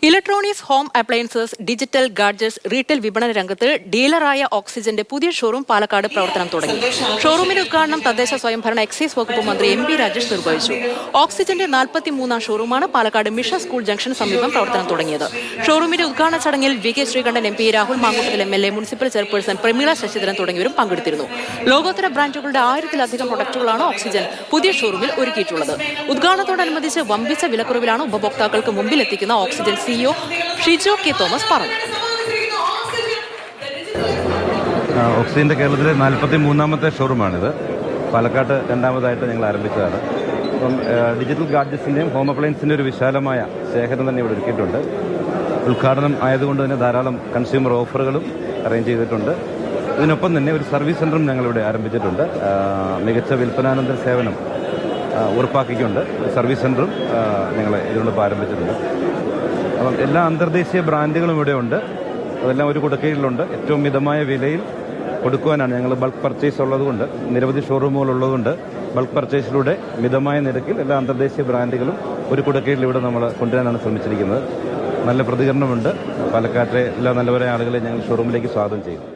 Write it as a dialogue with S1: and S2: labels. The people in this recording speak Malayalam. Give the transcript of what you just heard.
S1: Electronics, home appliances, digital gadgets, retail വിപണന രംഗത്ത് ഡീലറായ ഓക്സിജന്റെ പുതിയ ഷോറൂം പാലക്കാട് പ്രവർത്തനം തുടങ്ങി. ഷോറൂമിന്റെ ഉദ്ഘാടനം തദ്ദേശ സ്വയംഭരണ എക്സൈസ് വകുപ്പ് മന്ത്രി MP രാജേഷ് നിർവഹിച്ചു. ഓക്സിജന്റെ 43ാം ഷോറൂമാണ് പാലക്കാട് മിഷൻ സ്കൂൾ ജംഗ്ഷന് സമീപം പ്രവർത്തനം തുടങ്ങിയത്. ഷോറൂമിന്റെ ഉദ്ഘാടന ചടങ്ങിൽ VK Sreekandan MP, Rahul Mamkootathil MLA, municipal chairperson Prameela Sasidharan തുടങ്ങിയവരും പങ്കെടുത്തിരുന്നു. ലോകോത്തര ബ്രാൻഡുകളുടെ 1000-ലധികം പ്രൊഡക്റ്റുകളാണ് ഓക്സിജൻ പുതിയ ഷോറൂമിൽ ഒരുക്കിയിട്ടുള്ളത്. ഉദ്ഘാടനത്തോടനുബന്ധിച്ച് വമ്പിച്ച വിലക്കുറവിലാണ് ഉപഭോക്താക്കൾക്ക് മുമ്പിലെത്തിക്കുന്ന Oxygen CEO Shijo K Thomas പറഞ്ഞു.
S2: ഓക്സിജന്റെ കേരളത്തിലെ 43ാമത്തെ ഷോറൂമാണിത്. പാലക്കാട്ട് രണ്ടാമതായിട്ട് ഞങ്ങൾ ആരംഭിച്ചതാണ്. അപ്പം ഡിജിറ്റൽ ഗാഡ്ജറ്റ്സിൻ്റെയും ഹോം അപ്ലയൻസിൻ്റെ ഒരു വിശാലമായ ശേഖരം തന്നെ ഇവിടെ ഒരുക്കിയിട്ടുണ്ട്. ഉദ്ഘാടനം ആയതുകൊണ്ട് തന്നെ ധാരാളം കൺസ്യൂമർ ഓഫറുകളും അറേഞ്ച് ചെയ്തിട്ടുണ്ട്. ഇതിനൊപ്പം തന്നെ ഒരു സർവീസ് സെൻ്ററും ഞങ്ങളിവിടെ ആരംഭിച്ചിട്ടുണ്ട്. മികച്ച വിൽപ്പനാനന്തര സേവനം ഉറപ്പാക്കിക്കൊണ്ട് സർവീസ് സെൻ്ററും ഞങ്ങൾ ഇതിനോടൊപ്പം ആരംഭിച്ചിട്ടുണ്ട്. അപ്പം എല്ലാ അന്തർദേശീയ ബ്രാൻഡുകളും ഇവിടെ ഉണ്ട്. അതെല്ലാം ഒരു കുടക്കീഴിലുണ്ട്. ഏറ്റവും മിതമായ വിലയിൽ കൊടുക്കുവാനാണ് ഞങ്ങൾ ബൾക്ക് പർച്ചേസ് ഉള്ളതുകൊണ്ട്, നിരവധി ഷോറൂമുകളുള്ളതുകൊണ്ട് ബൾക്ക് പർച്ചേസിലൂടെ മിതമായ നിരക്കിൽ എല്ലാ അന്തർദേശീയ ബ്രാൻഡുകളും ഒരു കുടക്കീഴിൽ ഇവിടെ നമ്മൾ കൊണ്ടുവരാനാണ് ശ്രമിച്ചിരിക്കുന്നത്. നല്ല പ്രതികരണമുണ്ട്. പാലക്കാട്ടെ എല്ലാ നല്ലവരായ ആളുകളെ ഞങ്ങൾ ഷോറൂമിലേക്ക് സ്വാഗതം ചെയ്യുന്നു.